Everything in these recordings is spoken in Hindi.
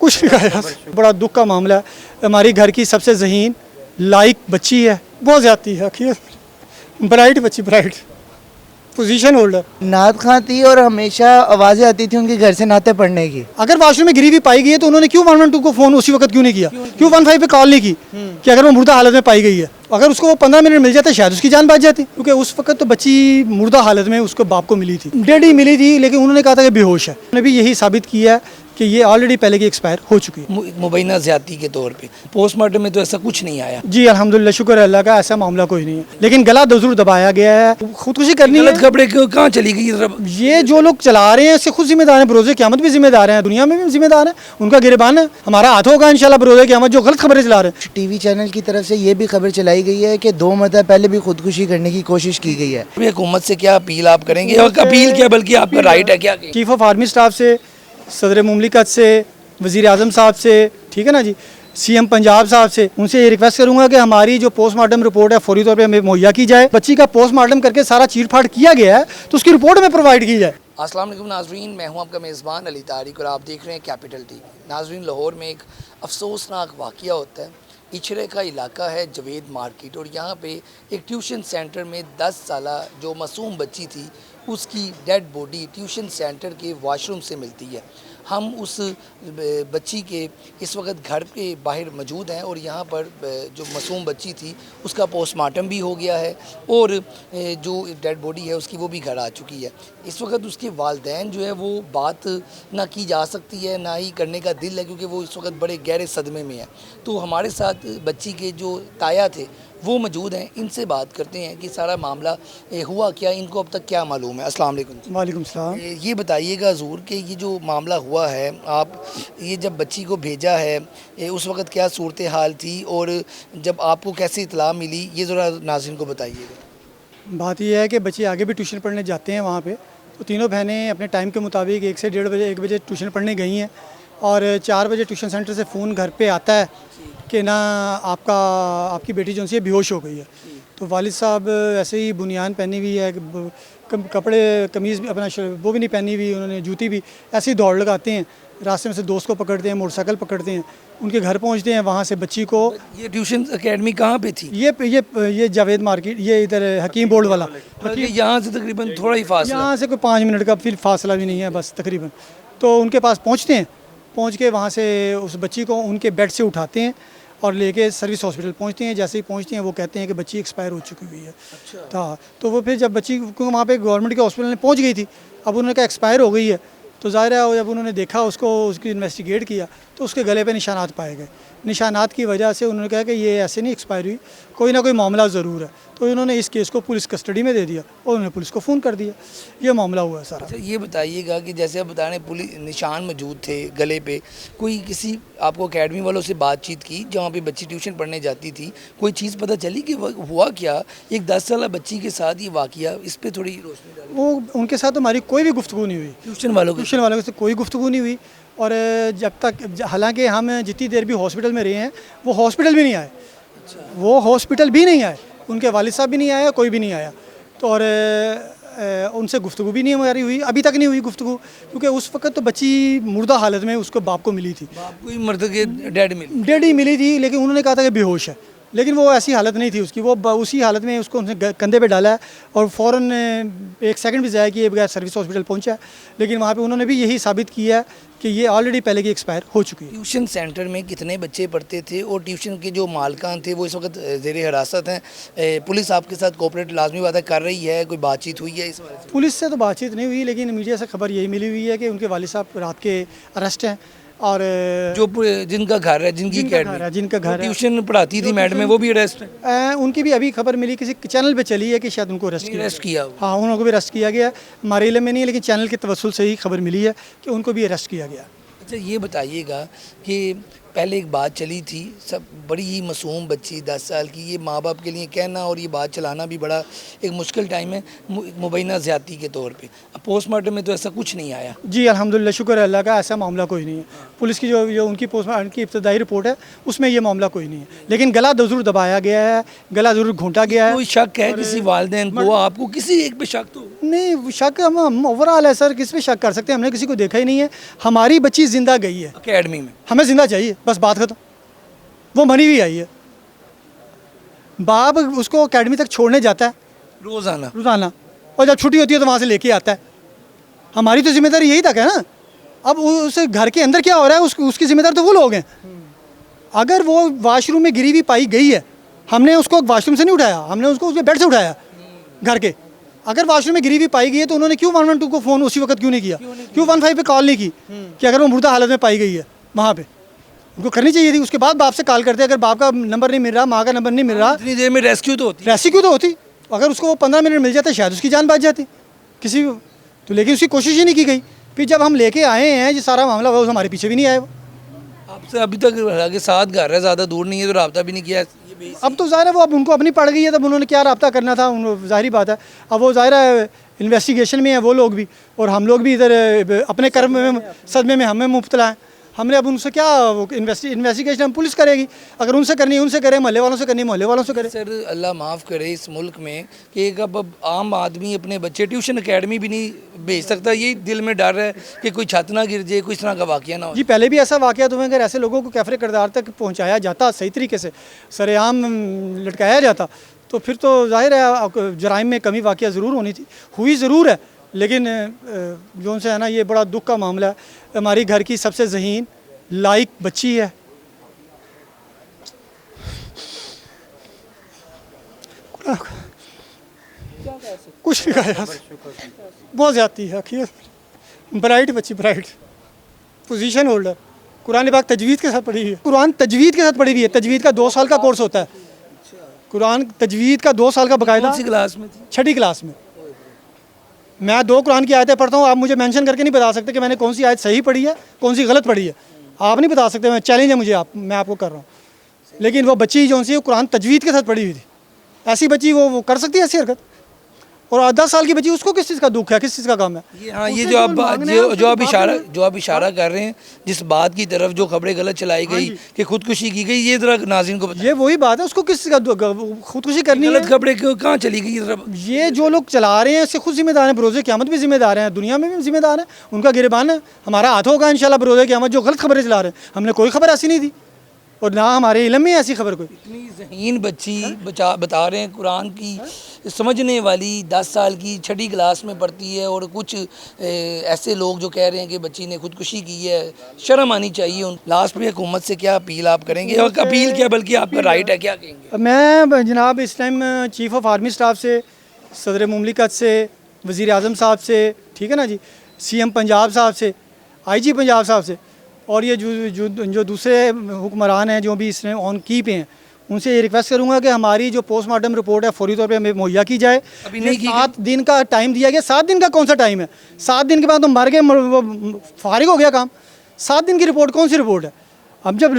कुछ नहीं कहा जा सकता। बड़ा दुख का मामला है। हमारी घर की सबसे ज़हीन लाइक बच्ची है, बहुत ज़्यादा है, आखिर ब्राइट बच्ची, ब्राइट पोजीशन होल्डर। नात खां थी और हमेशा आवाज़ें आती थी उनके घर से नाते पढ़ने की। अगर वॉशरूम में गिरी हुई पाई गई है तो उन्होंने क्यों 112 को फ़ोन उसी वक्त क्यों नहीं किया, क्यों 15 पे कॉल नहीं की कि अगर वो मुर्दा हालत में पाई गई है। अगर उसको वो 15 मिनट मिल जाते शायद उसकी जान बच जाती, क्योंकि उस वक्त तो बच्ची मुर्दा हालत में उसको बाप को मिली थी, डेड ही मिली थी, लेकिन उन्होंने कहा था कि बेहोश है। उन्होंने भी यही साबित किया है कि ये ऑलरेडी पहले की एक्सपायर हो चुकी है। मुबैना ज़्यादती के तौर पे पोस्टमार्टम में तो ऐसा कुछ नहीं आया। जी अल्हम्दुलिल्लाह, शुक्र है अल्लाह का, ऐसा मामला कोई नहीं है, लेकिन गला जरूर दबाया गया है। खुदकुशी करनी है, गलत कपड़े कहाँ चली गई? ये जो लोग चला रहे हैं इससे खुद जिम्मेदार हैं, बरोज़े क़यामत भी जिम्मेदार हैं, दुनिया में भी जिम्मेदार हैं, उनका गिरबान है। हमारा हाथ होगा इंशाल्लाह बरोज़े क़यामत जो गलत खबरें चला रहे हैं। टीवी चैनल की तरफ से ये भी खबर चलाई गई है कि 2 मरतबा पहले भी खुदकुशी करने की कोशिश की गई है। हुकूमत से क्या अपील आप करेंगे? और अपील क्या, बल्कि आपका राइट है क्या? चीफ ऑफ आर्मी स्टाफ से, सदर मुमलिकत से, वज़ीर आज़म साहब से, ठीक है ना जी, CM पंजाब साहब से, उनसे ये रिक्वेस्ट करूंगा कि हमारी जो पोस्टमार्टम रिपोर्ट है फौरी तौर पे हमें मुहैया की जाए। बच्ची का पोस्टमार्टम करके सारा चीर फाड़ किया गया है तो उसकी रिपोर्ट हमें प्रोवाइड की जाए। अस्सलाम वालेकुम नाजरीन, मैं हूं आपका मेज़बान अली तारिक और आप देख रहे हैं कैपिटल टीवी। नाजरीन, लाहौर में एक अफसोसनाक वाक़या होता है। इचरे का इलाका है जवेद मार्केट, और यहाँ पे एक ट्यूशन सेंटर में 10 साला जो मासूम बच्ची थी उसकी डेड बॉडी ट्यूशन सेंटर के वॉशरूम से मिलती है। हम उस बच्ची के इस वक्त घर के बाहर मौजूद हैं और यहाँ पर जो मासूम बच्ची थी उसका पोस्टमार्टम भी हो गया है और जो डेड बॉडी है उसकी वो भी घर आ चुकी है। इस वक्त उसके वालिदैन जो है वो बात ना की जा सकती है, ना ही करने का दिल है, क्योंकि वो इस वक्त बड़े गहरे सदमे में है। तो हमारे साथ बच्ची के जो ताया थे वो मौजूद हैं, इनसे बात करते हैं कि सारा मामला हुआ क्या, इनको अब तक क्या मालूम है। अस्सलाम वालेकुम। वालेकुम सलाम। ये बताइएगा हुज़ूर कि ये जो मामला हुआ है, आप ये जब बच्ची को भेजा है उस वक्त क्या सूरत हाल थी और जब आपको कैसे इत्तला मिली, ये ज़रा नाज़रीन को बताइएगा। बात यह है कि बच्चे आगे भी ट्यूशन पढ़ने जाते हैं वहाँ पे, तो तीनों बहनें अपने टाइम के मुताबिक 1 से 1:30 बजे 1 बजे ट्यूशन पढ़ने गई हैं और 4 बजे ट्यूशन सेंटर से फ़ोन घर पे आता है कि ना आपकी बेटी जो सी बेहोश हो गई है। तो वालिद साहब ऐसे ही बुनियान पहनी हुई है, कपड़े कमीज़ भी अपना वो भी नहीं पहनी हुई, उन्होंने जूती भी, ऐसे ही दौड़ लगाते हैं, रास्ते में से दोस्त को पकड़ते हैं, मोटरसाइकिल पकड़ते हैं, उनके घर पहुंचते हैं, वहाँ से बच्ची को। ये ट्यूशन एकेडमी कहाँ पे थी? ये जावेद मार्केट, ये इधर हकीम बोर्ड वाला। यहाँ से तकरीबन थोड़ा ही फासला, यहाँ से कोई 5 मिनट का फिर फासला भी नहीं है बस तकरीबन। तो उनके पास पहुँचते हैं, पहुँच के वहाँ से उस बच्ची को उनके बेड से उठाते हैं और लेके सर्विस हॉस्पिटल पहुंचते हैं। जैसे ही पहुंचते हैं वो कहते हैं कि बच्ची एक्सपायर हो चुकी हुई है। अच्छा। तो वो फिर जब बच्ची को वहाँ पे गवर्नमेंट के हॉस्पिटल में पहुंच गई थी, अब उन्होंने कहा एक्सपायर हो गई है, तो ज़ाहिर है जब उन्होंने देखा उसको, उसकी इन्वेस्टिगेट किया तो उसके गले पे निशानात पाए गए। निशानात की वजह से उन्होंने कहा कि ये ऐसे नहीं एक्सपायर हुई, कोई ना कोई मामला ज़रूर है। तो इन्होंने इस केस को पुलिस कस्टडी में दे दिया और उन्होंने पुलिस को फ़ोन कर दिया। ये मामला हुआ है सारा। अच्छा, ये बताइएगा कि जैसे आप बता रहे हैं पुलिस निशान मौजूद थे गले पे, कोई किसी आपको एकेडमी वालों से बातचीत की जहाँ पे बच्ची ट्यूशन पढ़ने जाती थी, कोई चीज़ पता चली कि हुआ क्या एक 10 साल बच्ची के साथ ये वाक़या, इस पर थोड़ी रोशनी डाली। वो उनके साथ हमारी कोई भी गुफ्तगू नहीं हुई, ट्यूशन वालों से कोई गुफ्तगू नहीं हुई। और जब तक, हालांकि हम जितनी देर भी हॉस्पिटल में रहे हैं वो हॉस्पिटल भी नहीं आए। अच्छा। वो हॉस्पिटल भी नहीं आए, उनके वालिद साहब भी नहीं आया, कोई भी नहीं आया। तो और उनसे गुफ्तगू भी नहीं हमारी हुई, अभी तक नहीं हुई गुफ्तगू, क्योंकि उस वक्त तो बच्ची मुर्दा हालत में उसको बाप को मिली थी, बाप को ही मर्द के डेड ही मिली थी, लेकिन उन्होंने कहा था कि बेहोश है, लेकिन वो ऐसी हालत नहीं थी उसकी, वो उसी हालत में उसको उनसे कंधे पे डाला है और फ़ौरन 1 सेकंड भी ज़ाया किए बगैर सर्विस हॉस्पिटल पहुंचा। लेकिन वहाँ पे उन्होंने भी यही साबित किया है कि ये ऑलरेडी पहले की एक्सपायर हो चुकी है। ट्यूशन सेंटर में कितने बच्चे पढ़ते थे और ट्यूशन के जो मालकान थे वो इस वक्त ज़ेर हिरासत हैं? पुलिस आपके साथ कोऑपरेट लाजमी बात है कर रही है, कोई बातचीत हुई है इस बारे में? पुलिस से तो बातचीत नहीं हुई, लेकिन मीडिया से खबर यही मिली हुई है कि उनके वालिद साहब रात के अरेस्ट हैं और जो जिनका घर है, जिनका घर है, ट्यूशन पढ़ाती थी मैडम है, वो भी अरेस्ट है। उनकी भी अभी खबर मिली, किसी चैनल पे चली है कि शायद उनको अरेस्ट किया। हाँ, उनको भी अरेस्ट किया गया, हमारे इल्म में नहीं है, लेकिन चैनल के तवस्सुल से ही खबर मिली है कि उनको भी अरेस्ट किया गया। अच्छा, ये बताइएगा कि पहले एक बात चली थी, सब बड़ी ही मासूम बच्ची 10 साल की, ये माँ बाप के लिए कहना और ये बात चलाना भी बड़ा एक मुश्किल टाइम है, मुबैना ज़्यादती के तौर पे। अब पोस्टमार्टम में तो ऐसा कुछ नहीं आया। जी अल्हम्दुलिल्लाह, शुक्र है अल्लाह का, ऐसा मामला कोई नहीं है। पुलिस की जो उनकी पोस्टमार्टम की इब्तदाई रिपोर्ट है उसमें ये मामला कोई नहीं है, लेकिन गला ज़रूर दबाया गया है, गला ज़रूर घोंटा गया है। कोई शक है किसी वालिदैन को, आपको किसी एक पे शक तो नहीं, शक हम ओवरऑल है सर, किस पे शक कर सकते हैं? हमने किसी को देखा ही नहीं है। हमारी बच्ची ज़िंदा गई है अकेडमी में, हमें ज़िंदा चाहिए, बस बात खत्म। वो मरी हुई आई है, बाप उसको एकेडमी तक छोड़ने जाता है रोज़ाना, और जब छुट्टी होती है तो वहाँ से लेके आता है। हमारी तो जिम्मेदारी यही तक है ना। अब उस घर के अंदर क्या हो रहा है उसकी जिम्मेदार तो वो लोग हैं। अगर वो वाशरूम में गिरी हुई पाई गई है, हमने उसको वाशरूम से नहीं उठाया, हमने उसको उसके बेड से उठाया घर के। अगर वाशरूम में गिरी हुई पाई गई है तो उन्होंने क्यों 112 को फ़ोन उसी वक्त क्यों नहीं किया, क्यों 15 पे कॉल नहीं की कि अगर वो मुर्दा हालत में पाई गई है वहाँ पे? उनको करनी चाहिए थी। उसके बाद बाप से कॉल करते, अगर बाप का नंबर नहीं मिल रहा, माँ का नंबर नहीं मिल रहा, इतनी देर में रेस्क्यू तो होती। अगर उसको वो 15 मिनट मिल जाते शायद उसकी जान बच जाती किसी तो, लेकिन उसकी कोशिश ही नहीं की गई। फिर जब हम लेके आए हैं ये सारा मामला हुआ, हमारे पीछे भी नहीं आए वो। आपसे अभी तक आगे साथ घर है, ज़्यादा दूर नहीं है, तो रब्ता भी नहीं किया। अब तो ज़ाहिर है वो अब उनको अपनी पड़ गई है, तब उन्होंने क्या रब्ता करना था, ज़ाहिरी बात है। अब वो ज़ाहिर है इन्वेस्टिगेशन में है वो लोग भी, और हम लोग भी इधर अपने कर्म में सदमे में हमें मुब्तला हैं। हमने अब उनसे क्या इन्वेस्टिगेशन हम पुलिस करेगी, अगर उनसे करनी है उनसे करें, मोहल्ले वालों से करनी है मोहल्ले वालों से करें। सर अल्लाह माफ़ करे इस मुल्क में कि एक अब आम आदमी अपने बच्चे ट्यूशन एकेडमी भी नहीं भेज सकता, यही दिल में डर है कि कोई छत ना गिर जाए, कोई इस तरह का वाक़या ना हो। जी पहले भी ऐसा वाक़या हुआ, अगर ऐसे लोगों को कैफरे किरदार तक पहुँचाया जाता, सही तरीके से सरेआम लटकाया जाता, तो फिर तो ज़ाहिर है जराइम में कमी वाक़या ज़रूर होनी थी, हुई ज़रूर है। लेकिन जो उनसे है ना, ये बड़ा दुख का मामला है। हमारी घर की सबसे ज़हीन लाइक बच्ची है, कुछ नहीं कहा, बहुत ज़्यादती है। आखिर ब्राइट बच्ची, ब्राइट पोजीशन होल्डर, कुरान पाक तजवीद के साथ पढ़ी हुई है, कुरान तजवीद के साथ पढ़ी हुई है। तजवीद का 2 साल का कोर्स होता है, कुरान तजवीद का 2 साल का बाकायदा। कौन सी क्लास में थी? 6ठी क्लास में। मैं 2 कुरान की आयतें पढ़ता हूँ, आप मुझे मेंशन करके नहीं बता सकते कि मैंने कौन सी आयत सही पढ़ी है कौन सी गलत पढ़ी है, आप नहीं बता सकते। मैं चैलेंज है मुझे, मैं आपको कर रहा हूँ। लेकिन वो बच्ची जो सी कुरान तजवीद के साथ पढ़ी हुई थी, ऐसी बच्ची वो कर सकती है ऐसी हरकत? और 10 साल की बच्ची, उसको किस चीज़ का दुख है, किस चीज़ का गम है? हाँ, ये जो आप इशारा कर रहे हैं जिस बात की तरफ, जो खबरें गलत चलाई गई कि खुदकुशी की गई, ये जरा नाज़रीन को बताइए। ये वही बात है, उसको किस चीज़ का खुदकुशी करनी है? गलत खबरें कहाँ चली गई? ये जो लोग चला रहे हैं इससे खुद जिम्मेदार हैं, बरोज़े क़यामत भी जिम्मेदार हैं, दुनिया में भी जिम्मेदार हैं, उनका गिरबान है। हमारा हाथ होगा इंशाल्लाह बरोज़े क़यामत जो गलत खबरें चला रहे हैं। हमने कोई खबर ऐसी नहीं दी, और ना हमारे इल्म में ऐसी खबर कोई। इतनी ज़हीन बच्ची बता रहे हैं, कुरान की समझने वाली, 10 साल की, 6ठी क्लास में पढ़ती है, और कुछ ऐसे लोग जो कह रहे हैं कि बच्ची ने खुदकुशी की है। शर्म आनी चाहिए उन। लास्ट में हुकूमत से क्या अपील आप करेंगे, और अपील क्या बल्कि आपका राइट है, क्या कहेंगे? मैं जनाब इस time chief of army staff से, सदर मुमलिकत से, वज़ीर आज़म साहब से, ठीक है ना जी, CM पंजाब साहब से, IG पंजाब साहब से, और ये जो दूसरे हुक्मरान हैं जो भी इसमें ऑन की पे हैं, उनसे ये रिक्वेस्ट करूंगा कि हमारी जो पोस्टमार्टम रिपोर्ट है फौरी तौर पे हमें मुहैया की जाए। अभी नहीं की? 7 दिन का टाइम दिया गया। 7 दिन का कौन सा टाइम है? 7 दिन के बाद तो मर गए, फारिग हो गया काम। 7 दिन की रिपोर्ट कौन सी रिपोर्ट है? अब जब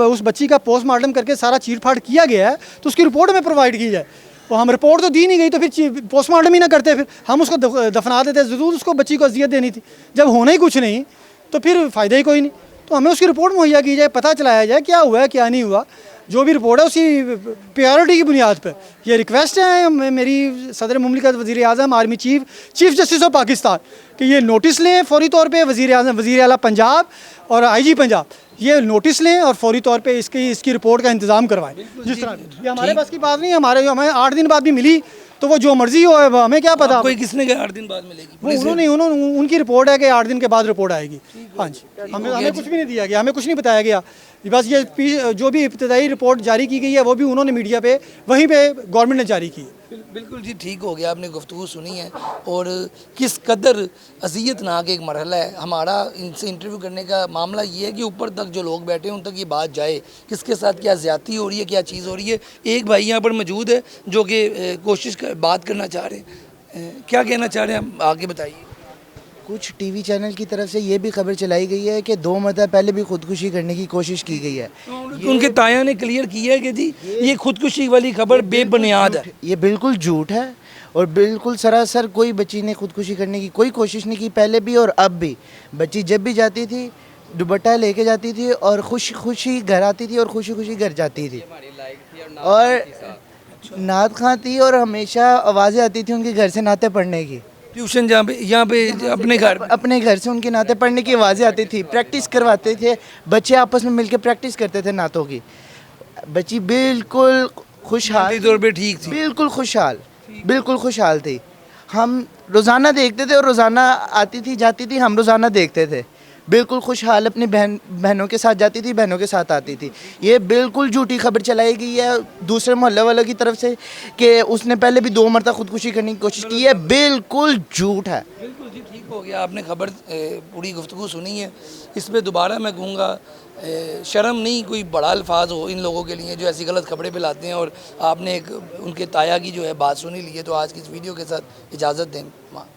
उस बच्ची का पोस्टमार्टम करके सारा चीर फाड़ किया गया है तो उसकी रिपोर्ट हमें प्रोवाइड की जाए। तो हम रिपोर्ट तो दी नहीं गई, तो फिर पोस्टमार्टम ही ना करते, फिर हम उसको दफना देते। ज़रूर उसको बच्ची को अजियत देनी थी, जब होना ही कुछ नहीं तो फिर फ़ायदा ही कोई नहीं। तो हमें उसकी रिपोर्ट मुहैया की जाए, पता चलाया जाए क्या हुआ है क्या नहीं हुआ। जो भी रिपोर्ट है उसकी प्रायोरिटी की बुनियाद पर ये रिक्वेस्ट है मेरी सदर मुमलिकत, वज़ीर आज़म, army chief justice of Pakistan कि ये नोटिस लें फौरी तौर पे। वज़ीर आज़म, वज़ीर आला पंजाब और IG पंजाब ये नोटिस लें और फौरी तौर पे इसकी रिपोर्ट का इंतज़ाम करवाएं। जिस तरह ये हमारे पास की बात नहीं है, हमें 8 दिन बाद भी मिली तो वो जो मर्जी हो, हमें क्या पता। कोई किसने कहा 8 दिन बाद मिलेगी? उन्होंने उनकी रिपोर्ट है कि 8 दिन के बाद रिपोर्ट आएगी। हाँ जी, हमें कुछ भी नहीं दिया गया, हमें कुछ नहीं बताया गया। बस ये जो भी इब्तदाई रिपोर्ट जारी की गई है वो भी उन्होंने मीडिया पे, वहीं पे गवर्नमेंट ने जारी की। बिल्कुल जी, ठीक हो गया, आपने गुफ्तगू सुनी है और किस कदर अज़ियतनाक एक मरहला है। हमारा इनसे इंटरव्यू करने का मामला ये है कि ऊपर तक जो लोग बैठे हैं उन तक ये बात जाए, किसके साथ क्या ज़्यादती हो रही है, क्या चीज़ हो रही है। एक भाई यहाँ पर मौजूद है जो कि बात करना चाह रहे हैं। क्या कहना चाह रहे हैं, आगे बताइए। कुछ टीवी चैनल की तरफ से ये भी खबर चलाई गई है कि 2 मरतबा पहले भी खुदकुशी करने की कोशिश की गई है। उनके ताया ने क्लियर किया है कि जी ये खुदकुशी वाली खबर बेबुनियाद है। ये बिल्कुल झूठ है और बिल्कुल सरासर कोई बच्ची ने खुदकुशी करने की कोई कोशिश नहीं की, पहले भी और अब भी। बच्ची जब भी जाती थी दुपट्टा लेके जाती थी और खुशी खुशी घर आती थी और खुशी खुशी घर जाती थी और नात खां थी और हमेशा आवाज़ें आती थी उनके घर से नाते पढ़ने की। ट्यूशन जहाँ पे यहाँ पे अपने घर से उनके नाते पढ़ने की आवाज़ें आती थी, प्रैक्टिस करवाते थे बच्चे, आपस में मिलकर प्रैक्टिस करते थे नातों की। बच्ची बिल्कुल खुशहाल तौर पे ठीक थी, बिल्कुल खुशहाल थी। हम रोज़ाना देखते थे और रोज़ाना आती थी जाती थी, हम रोज़ाना देखते थे। बिल्कुल खुशहाल अपनी बहनों के साथ जाती थी, बहनों के साथ आती थी। ये बिल्कुल झूठी खबर चलाई गई है दूसरे मोहल्ले वालों की तरफ से कि उसने पहले भी 2 मरतबा खुदकुशी करने की कोशिश की है, बिल्कुल झूठ है। बिल्कुल जी, ठीक हो गया। आपने खबर पूरी गुफ्तगू सुनी है। इस पर दोबारा मैं कहूँगा शर्म नहीं कोई बड़ा अल्फाज हो इन लोगों के लिए जो ऐसी गलत खबरें फैलाते हैं। और आपने एक उनके ताया की जो है बात सुनी ली है। तो आज की इस वीडियो के साथ इजाज़त दें माँ।